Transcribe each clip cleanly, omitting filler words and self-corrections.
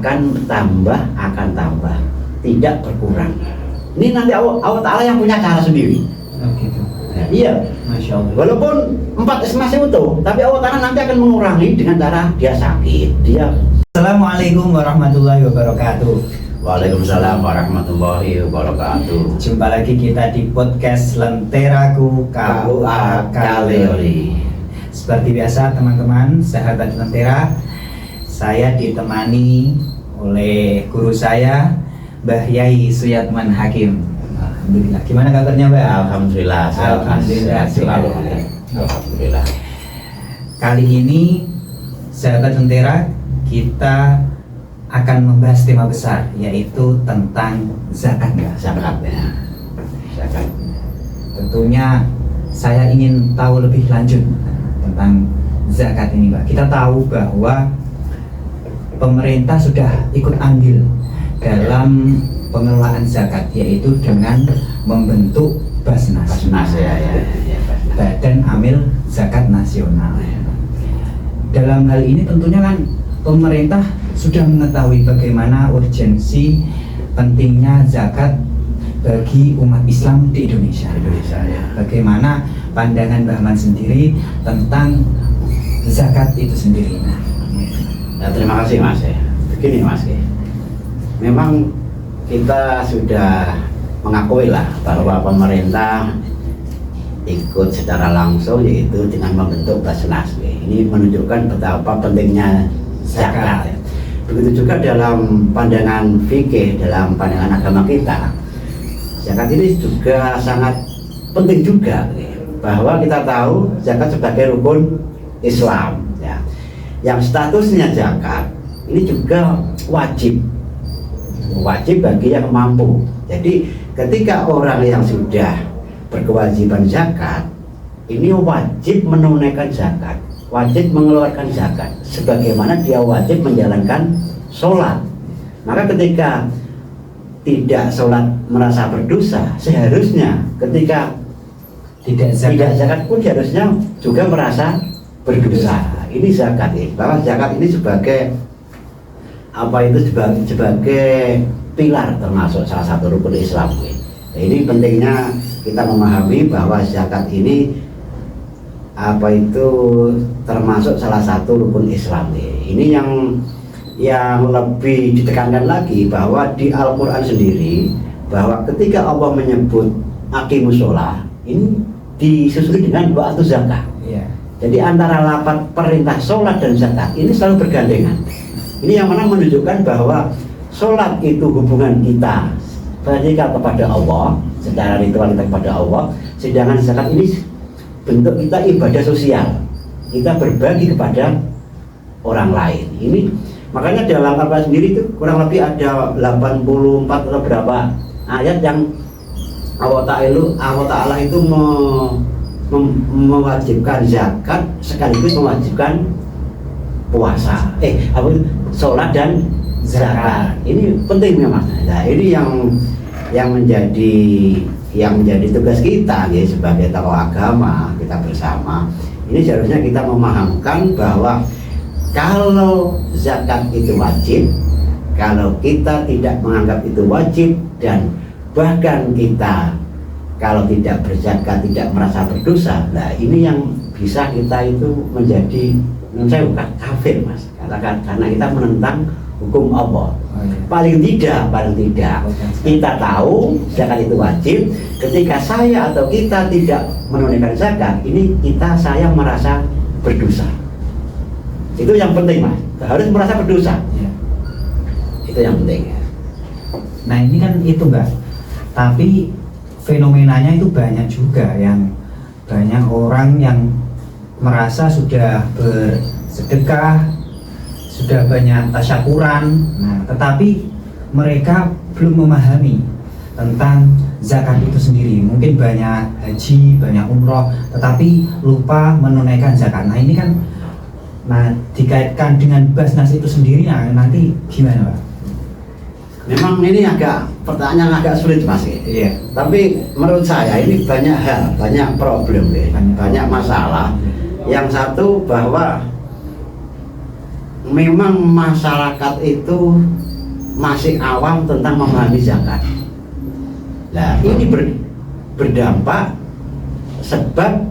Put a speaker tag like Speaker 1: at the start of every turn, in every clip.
Speaker 1: akan tambah, tidak berkurang. Ini nanti Allah Ta'ala yang punya cara sendiri.
Speaker 2: Gitu.
Speaker 1: Nah, iya,
Speaker 2: Masya Allah.
Speaker 1: walaupun 4 masih utuh, tapi Allah Ta'ala nanti akan mengurangi dengan cara dia sakit, dia.
Speaker 2: Assalamualaikum warahmatullahi wabarakatuh.
Speaker 1: Waalaikumsalam warahmatullahi wabarakatuh.
Speaker 2: Jumpa lagi kita di podcast Lenteraku KUA Kaleoli. Seperti biasa teman-teman, sahabat Lentera, saya ditemani oleh guru saya, Mbah Yai Suyatman Hakim. Alhamdulillah. Gimana kabarnya, Mbak?
Speaker 1: Alhamdulillah.
Speaker 2: Alhamdulillah
Speaker 1: Selalu. Alhamdulillah.
Speaker 2: Kali ini, sahabat Lentera, kita akan membahas tema besar, yaitu tentang zakat.
Speaker 1: Zakatnya. Zakat.
Speaker 2: Tentunya saya ingin tahu lebih lanjut tentang zakat ini, Mbak. Kita tahu bahwa pemerintah sudah ikut andil dalam pengelolaan zakat, yaitu dengan membentuk Basnas,
Speaker 1: ya.
Speaker 2: Badan Amil Zakat Nasional. Dalam hal ini tentunya kan pemerintah sudah mengetahui bagaimana urgensi pentingnya zakat bagi umat Islam di Indonesia.
Speaker 1: Ya.
Speaker 2: Bagaimana pandangan Mbah Man sendiri tentang zakat itu sendiri?
Speaker 1: Nah, terima kasih Mas. Begini Mas, memang kita sudah mengakui lah bahwa pemerintah ikut secara langsung, yaitu dengan membentuk Basnas. Ini menunjukkan betapa pentingnya zakat. Begitu juga dalam pandangan fikih, dalam pandangan agama kita, zakat ini juga sangat penting juga, bahwa kita tahu zakat sebagai rukun Islam, ya, yang statusnya zakat ini juga wajib bagi yang mampu. Jadi ketika orang yang sudah berkewajiban zakat, ini wajib menunaikan zakat, wajib mengeluarkan zakat, sebagaimana dia wajib menjalankan sholat. Maka ketika tidak sholat merasa berdosa, seharusnya ketika tidak zakat pun harusnya juga merasa berdosa. Ini zakat, bahwa zakat ini sebagai sebagai pilar, termasuk salah satu rukun Islam. Nah, ini pentingnya kita memahami bahwa zakat ini termasuk salah satu rukun Islam. Ini yang lebih ditekankan lagi, bahwa di Al-Quran sendiri, bahwa ketika Allah menyebut aqimus sholah, ini disusuli dengan wa'atu zakat. Jadi antara lafaz perintah sholat dan zakat ini selalu bergandengan. Ini yang mana menunjukkan bahwa sholat itu hubungan kita vertikal kepada Allah, secara ritual kita kepada Allah, sedangkan zakat ini bentuk kita ibadah sosial, kita berbagi kepada orang lain. Ini makanya dalam Al-Quran sendiri itu kurang lebih ada 84 atau berapa ayat yang Allah Ta'ala itu mewajibkan zakat sekaligus mewajibkan puasa, sholat dan zakat. Ini penting memang. Nah, ini yang menjadi tugas kita, ya, sebagai tokoh agama kita bersama. Ini seharusnya kita memahamkan bahwa kalau zakat itu wajib, kalau kita tidak menganggap itu wajib, dan bahkan kita kalau tidak berzakat tidak merasa berdosa, nah ini yang bisa kita itu menjadi, saya bukan kafir Mas, katakan, karena kita menentang hukum Allah. Paling tidak kita tahu zakat itu wajib. Ketika saya atau kita tidak menunaikan zakat, ini saya merasa berdosa. Itu yang penting Mas, harus merasa berdosa. Itu yang penting.
Speaker 2: Nah ini kan itu Mbak, tapi fenomenanya itu banyak juga, yang banyak orang yang merasa sudah bersedekah, sudah banyak tasyakuran, tetapi mereka belum memahami tentang zakat itu sendiri. Mungkin banyak haji, banyak umroh, tetapi lupa menunaikan zakat. Nah ini kan dikaitkan dengan Basnas itu sendiri, nanti gimana Pak?
Speaker 1: Memang ini pertanyaan agak sulit Mas.
Speaker 2: Iya.
Speaker 1: Tapi menurut saya ini banyak hal, banyak problem, banyak masalah. Yang satu bahwa memang masyarakat itu masih awam tentang memahami zakat. Nah, ini berdampak sebab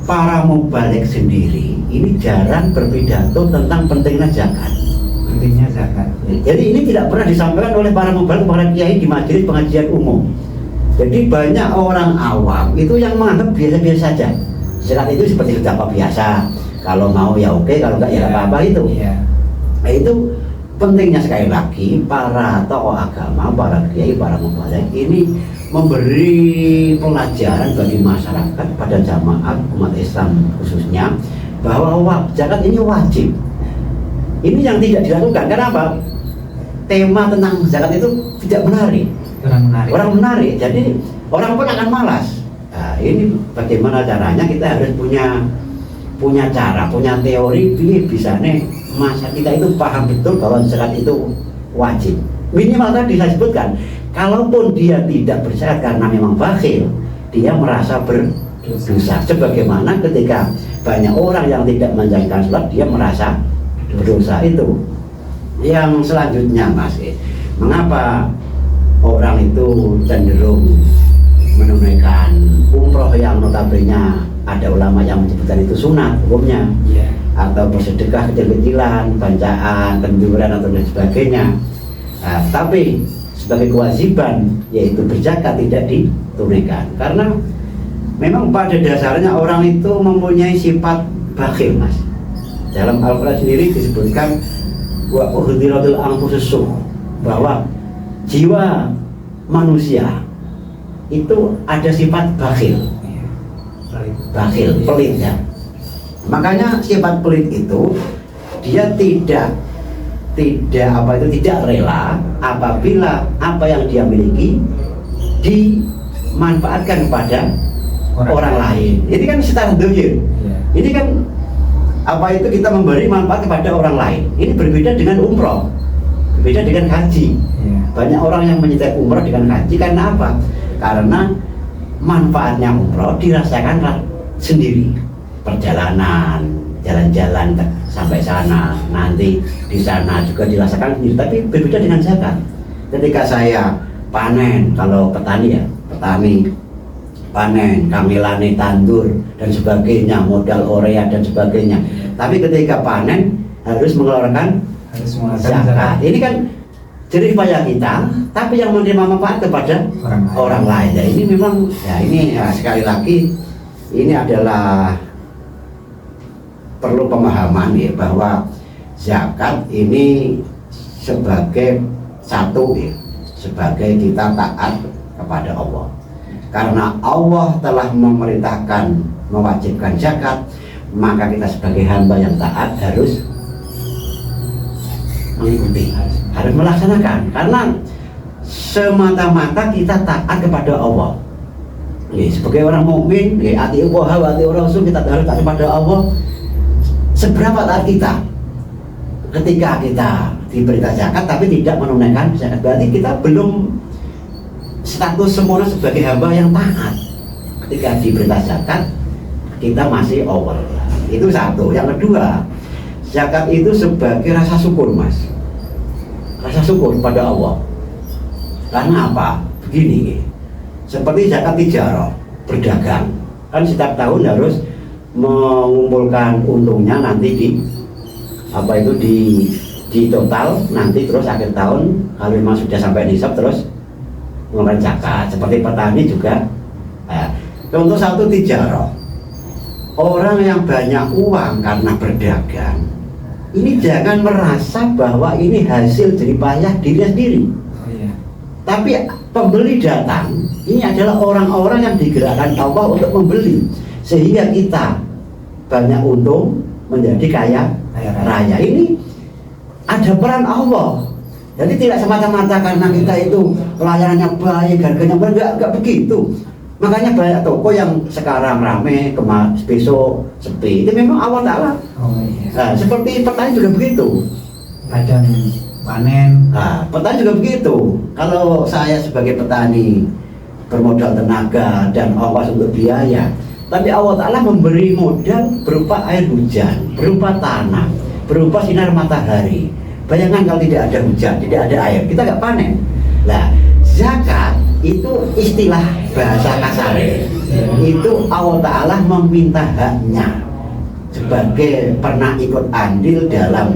Speaker 1: para mubalik sendiri ini jarang berpidato tentang pentingnya zakat.
Speaker 2: Pentingnya zakat.
Speaker 1: Jadi ini tidak pernah disampaikan oleh para mubalik kepada kiai di majelis pengajian umum. Jadi banyak orang awam itu yang menganggap biasa-biasa saja. Zakat itu seperti sedekah biasa. Kalau mau ya oke, kalau enggak ya nggak apa-apa itu. Nah, itu pentingnya sekali lagi para tokoh agama, para kiai, para mubalik ini memberi pelajaran bagi masyarakat pada jamaah umat Islam khususnya bahwa zakat ini wajib. Ini yang tidak dilakukan. Kenapa? Tema tentang zakat itu tidak menarik. Orang menarik. Jadi orang pun akan malas. Nah, ini bagaimana caranya? Kita harus punya cara, punya teori bisa nih masa kita itu paham betul bahwa zakat itu wajib. Minimal tadi saya sebutkan, kalaupun dia tidak berzakat karena memang bakhil, dia merasa berdosa. Sebagaimana ketika banyak orang yang tidak menjalankan sholat, dia merasa berdosa itu. Yang selanjutnya Mas, mengapa orang itu cenderung menunaikan umroh yang notabene ada ulama yang menyebutkan itu sunat hukumnya, atau bersedekah kecil-kecilan, bacaan, kenduran atau dan sebagainya. Nah, tapi sebagai kewajiban yaitu berzakat tidak ditunaikan karena memang pada dasarnya orang itu mempunyai sifat bakhil, Mas. Dalam Al-Quran sendiri disebutkan wa uhdiratul anfusus bahwa jiwa manusia itu ada sifat bakhil, pelit ya. Makanya sifat pelit itu dia tidak rela apabila apa yang dia miliki dimanfaatkan kepada orang lain. Ini kan secara dohir. Ini kan apa itu kita memberi manfaat kepada orang lain. Ini berbeda dengan umroh, berbeda dengan haji. Banyak orang yang menyertai umroh dengan haji karena apa? Karena manfaatnya umroh dirasakan sendiri. Perjalanan, jalan-jalan sampai sana, nanti di sana juga dirasakan sendiri. Tapi berbeda dengan zakat. Ketika saya panen, kalau petani ya, panen, kamelane, tandur dan sebagainya, modal urea dan sebagainya. Tapi ketika panen harus mengeluarkan zakat. Ini kan jerih payah kita, tapi yang menerima manfaat kepada orang lain. Ya ini memang, sekali lagi ini adalah perlu pemahaman ya bahwa zakat ini sebagai sebagai kita taat kepada Allah. Karena Allah telah memerintahkan mewajibkan zakat, maka kita sebagai hamba yang taat harus mengikuti, harus melaksanakan. Karena semata-mata kita taat kepada Allah. Sebagai orang mukmin, ati Allah wa ati Rasul, kita harus taat kepada Allah. Seberapa taat kita ketika kita diperintah zakat tapi tidak menunaikan zakat, berarti kita belum status sempurna sebagai hamba yang taat. Ketika diperintah zakat kita masih over. Itu satu. Yang kedua, zakat itu sebagai rasa syukur, Mas. Rasa syukur pada Allah. Karena apa? Begini, seperti zakat tijarah, berdagang, kan setiap tahun harus mengumpulkan untungnya, nanti di total, nanti terus akhir tahun kalau memang sudah sampai nisab terus mengeluarkan zakat. Seperti petani juga. Contoh satu tijarah, orang yang banyak uang karena berdagang, ini jangan merasa bahwa ini hasil jerih payah dirinya sendiri. Tapi pembeli datang, ini adalah orang-orang yang digerakkan Allah untuk membeli, sehingga kita banyak untung menjadi kaya raya. Ini ada peran Allah. Jadi tidak semata-mata karena kita itu pelayanannya baik, harganya murah, enggak begitu. Makanya banyak toko yang sekarang rame, besok sepi. Itu memang Allah Ta'ala. Nah, seperti petani juga begitu.
Speaker 2: Kadang panen.
Speaker 1: Nah, petani juga begitu. Kalau saya sebagai petani bermodal tenaga dan ongkos untuk biaya, tapi Allah Ta'ala memberi modal berupa air hujan, berupa tanah. berupa sinar matahari. Bayangkan kalau tidak ada hujan, tidak ada air, kita nggak panen. Nah, zakat itu istilah bahasa kasar, itu Allah Ta'ala meminta haknya. Sebagai pernah ikut andil dalam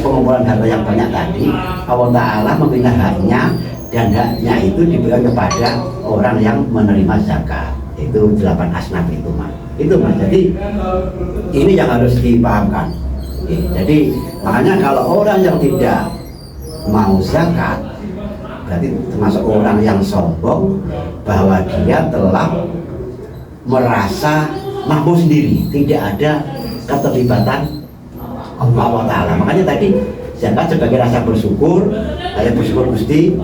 Speaker 1: pengumpulan harta yang banyak tadi, Allah Ta'ala meminta haknya, dan haknya itu diberikan kepada orang yang menerima zakat. Itu 8 asnaf itu mas. Itu mas. Jadi ini yang harus dipahamkan. Jadi makanya kalau orang yang tidak mau zakat, berarti termasuk orang yang sombong bahwa dia telah merasa mampu sendiri, tidak ada keterlibatan Allah Ta'ala. Makanya tadi zakat sebagai rasa bersyukur, saya bersyukur Gusti,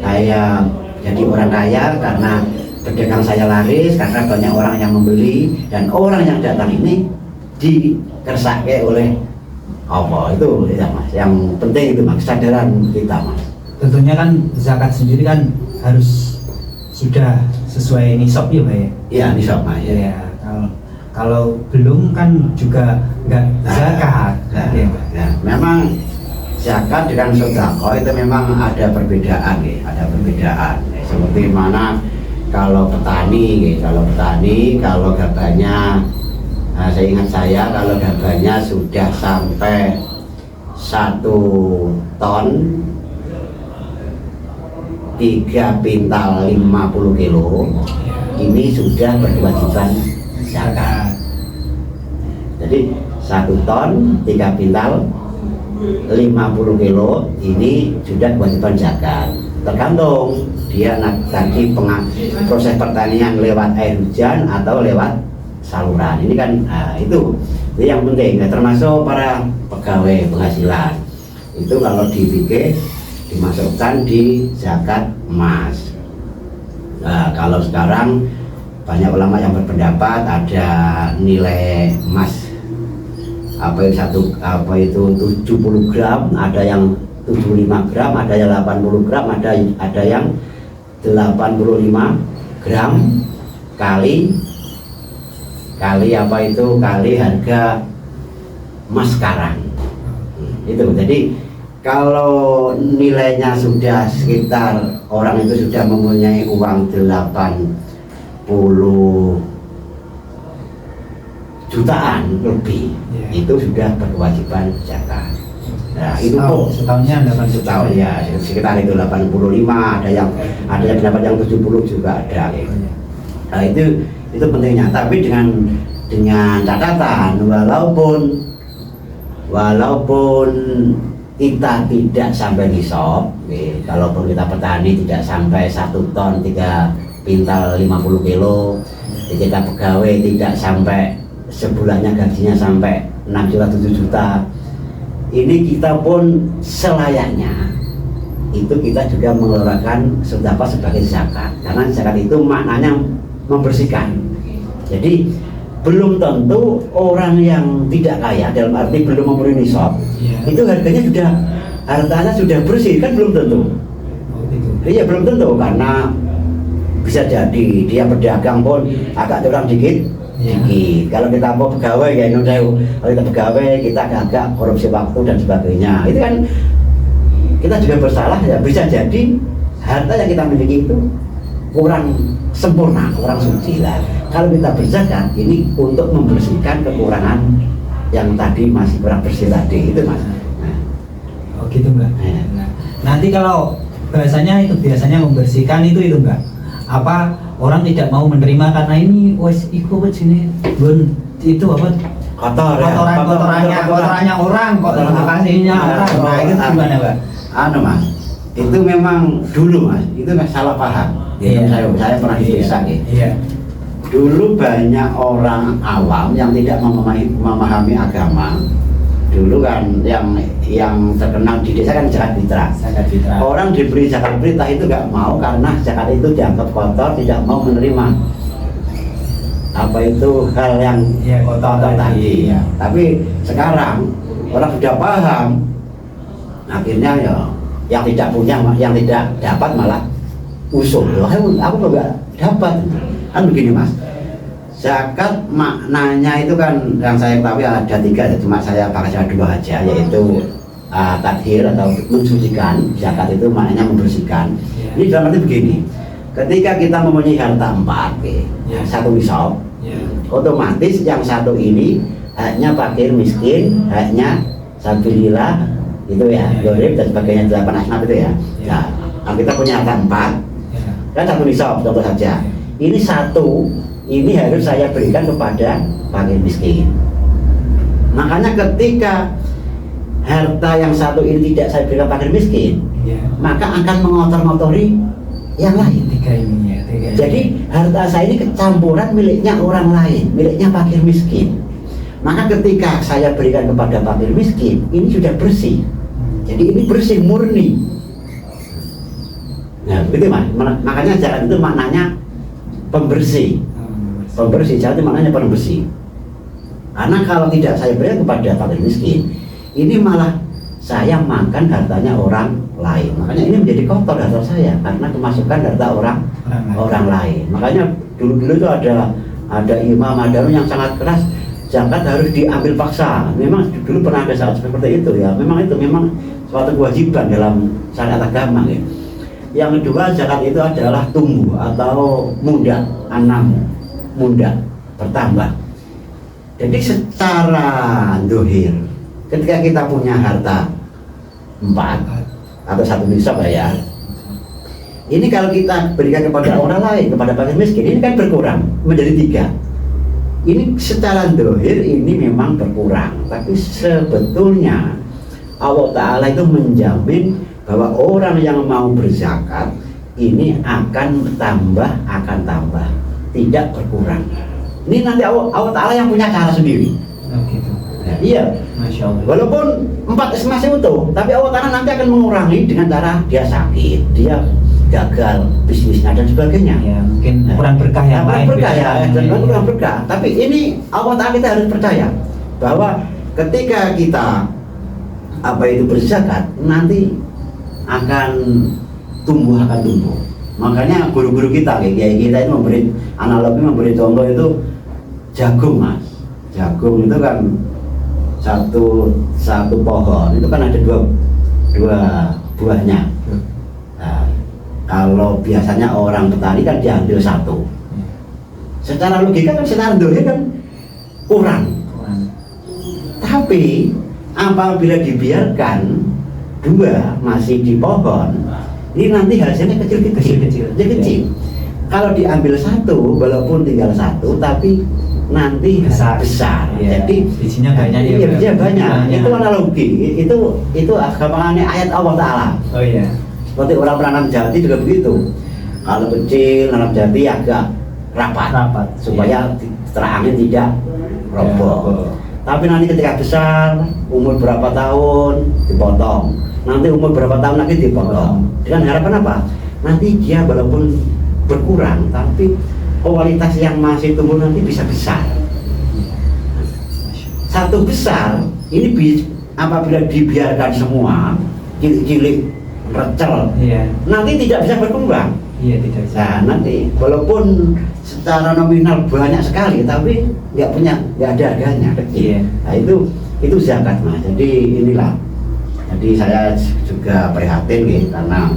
Speaker 1: saya jadi orang kaya karena pedagang saya laris, karena banyak orang yang membeli, dan orang yang datang ini dikersake oleh Allah. Itu ya mas, yang penting itu mas, kesadaran kita mas.
Speaker 2: Tentunya kan zakat sendiri kan harus sudah sesuai nisab ya Pak ya?
Speaker 1: Iya nisab mas ya.
Speaker 2: Ya, kalau belum kan juga nggak zakat. Ya,
Speaker 1: nah, memang zakat dengan sedekah itu memang ada perbedaan ya, ada perbedaan. Seperti mana kalau petani, kalau gabahnya, nah, saya ingat kalau gabahnya sudah sampai 1 ton 3 pintal 50 kilo, ini sudah berkewajiban zakat. Jadi 1 ton 3 pintal 50 kilo ini sudah kewajiban zakat. Tergantung dia tadi proses pertanian lewat air hujan atau lewat saluran. Ini kan itu yang penting. Nah, termasuk para pegawai penghasilan itu kalau dipikir dimasukkan di zakat emas. Nah, kalau sekarang banyak ulama yang berpendapat ada nilai emas apa itu 70 gram, ada yang 75 gram, ada yang 80 gram, ada yang 85 gram kali apa itu kali harga emas sekarang. Itu jadi kalau nilainya sudah sekitar orang itu sudah mempunyai uang 80 jutaan lebih, itu sudah berkewajiban zakat. Nah, itu kok
Speaker 2: setahunnya 8
Speaker 1: setahun ya sekitar itu 85, ada yang dapat yang 70 juga ada. Nah, itu pentingnya. Tapi dengan catatan walaupun kita tidak sampai nisab, kalaupun kita petani tidak sampai 1 ton 3 pintal 50 kilo, kita pegawai tidak sampai sebulannya gajinya sampai 6 juta 7 juta, ini kita pun selayaknya itu kita juga mengeluarkan sedekah sebagai zakat, karena zakat itu maknanya membersihkan. Jadi belum tentu orang yang tidak kaya, dalam arti belum memenuhi nisab, itu hartanya sudah bersih, kan belum tentu. Iya belum tentu, karena bisa jadi dia berdagang pun agak kurang dikit. Kalau kita mau pegawai ya kalau kita pegawai kita agak korupsi waktu dan sebagainya, itu kan kita juga bersalah ya, bisa jadi harta yang kita miliki itu kurang sempurna, kurang suci lah. Kalau kita berzakat ini untuk membersihkan kekurangan yang tadi masih kurang bersih tadi, itu mas.
Speaker 2: Oh gitu enggak? Nah, nanti kalau biasanya membersihkan itu enggak? Apa orang tidak mau menerima karena ini wes ikut sini itu apa kotorannya orang, lokasinya orang. Nah itu gimana Pak?
Speaker 1: Mas, itu memang dulu mas, itu salah paham. Saya pernah diperiksa dulu banyak orang awam yang tidak memahami agama. Dulu kan yang terkenal di desa kan zakat fitrah. Orang diberi zakat fitrah itu nggak mau karena zakat itu dianggap kotor, tidak mau menerima apa itu hal yang kotor tadi. Tapi sekarang orang sudah paham, akhirnya ya yang tidak punya, yang tidak dapat malah usul. Aku nggak dapat. Kan begini mas, Zakat maknanya itu kan yang saya ketahui ada 3, cuma saya pakai 2 aja, yaitu tathir atau mensucikan. Zakat itu maknanya membersihkan. Ini dalam arti begini, ketika kita mempunyai harta 4, 1 nisab, otomatis yang 1 ini haknya fakir miskin, haknya sabilillah itu ya, gharib dan sebagainya, 8 asnaf itu ya. Nah, kita punya harta 4, kan 1 nisab contoh saja. Ini 1 ini harus saya berikan kepada fakir miskin. Makanya ketika harta yang 1 ini tidak saya berikan fakir miskin, maka akan mengotor-ngotori yang lain.
Speaker 2: 3 ini ya, 3.
Speaker 1: Jadi harta saya ini kecampuran miliknya orang lain, miliknya fakir miskin. Maka ketika saya berikan kepada fakir miskin, ini sudah bersih. Jadi ini bersih, murni. Nah, begitu Mas. Makanya zakat itu maknanya pembersih. Pembersih, zakat itu maknanya pembersih. Karena kalau tidak saya berikan kepada fakir miskin, ini malah saya makan hartanya orang lain. Makanya ini menjadi kotor harta saya karena kemasukan harta orang lain. Makanya dulu itu ada imam, ada yang sangat keras, zakat harus diambil paksa. Memang dulu pernah ada saat seperti itu ya. Memang suatu kewajiban dalam syariat agama ya. Yang kedua, zakat itu adalah tumbuh atau muda, muda bertambah. Jadi secara dohir, ketika kita punya harta 4 atau 1 nisab ya, ini kalau kita berikan kepada orang lain, kepada fakir miskin, ini kan berkurang menjadi 3. Ini secara dohir ini memang berkurang, tapi sebetulnya Allah Ta'ala itu menjamin bahwa orang yang mau berzakat ini akan tambah, tidak berkurang. Ini nanti Allah Ta'ala yang punya cara sendiri.
Speaker 2: Gitu.
Speaker 1: Ya, iya.
Speaker 2: Masya Allah.
Speaker 1: Walaupun 4 masih utuh, tapi Allah Ta'ala nanti akan mengurangi dengan cara dia sakit, dia gagal bisnisnya dan sebagainya.
Speaker 2: Ya, mungkin kurang berkah yang lain.
Speaker 1: Kurang berkah. Tapi ini Allah Ta'ala kita harus percaya bahwa ketika kita berzakat, nanti akan tumbuh. Makanya guru-guru kita, kayak kita itu memberi contoh itu jagung Mas. Jagung itu kan satu pohon itu kan ada dua buahnya. Nah, kalau biasanya orang petani kan diambil 1. Secara logika kan secara dohir kan kurang. Tapi apabila dibiarkan 2 masih di pohon, ini nanti hasilnya kecil. Kalau diambil 1, walaupun tinggal 1, tapi nanti besar.
Speaker 2: Ya.
Speaker 1: Jadi
Speaker 2: bijinya banyak.
Speaker 1: Bijinya banyak. Itu analogi. Itu gampangannya ayat Allah Ta'ala.
Speaker 2: Oh iya.
Speaker 1: Seperti orang menanam jati juga begitu. Kalau kecil nanam jati agak rapat supaya terangin tidak roboh. Tapi nanti ketika besar, umur berapa tahun dipotong. Nanti umur berapa tahun lagi dipotong. Dengan harapan apa? Nanti dia walaupun berkurang, tapi kualitas yang masih tumbuh nanti bisa besar. 1 besar, ini apabila dibiarkan semua, cilik-cilik, recel, nanti tidak bisa berkembang.
Speaker 2: Iya, tidak bisa.
Speaker 1: Nah, nanti walaupun secara nominal banyak sekali, tapi nggak ada harganya.
Speaker 2: Iya.
Speaker 1: Nah, itu zakat Mas. Jadi inilah. Jadi saya juga prihatin gitu, karena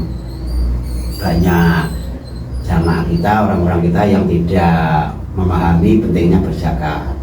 Speaker 1: banyak jamaah kita, orang-orang kita yang tidak memahami pentingnya berzakat.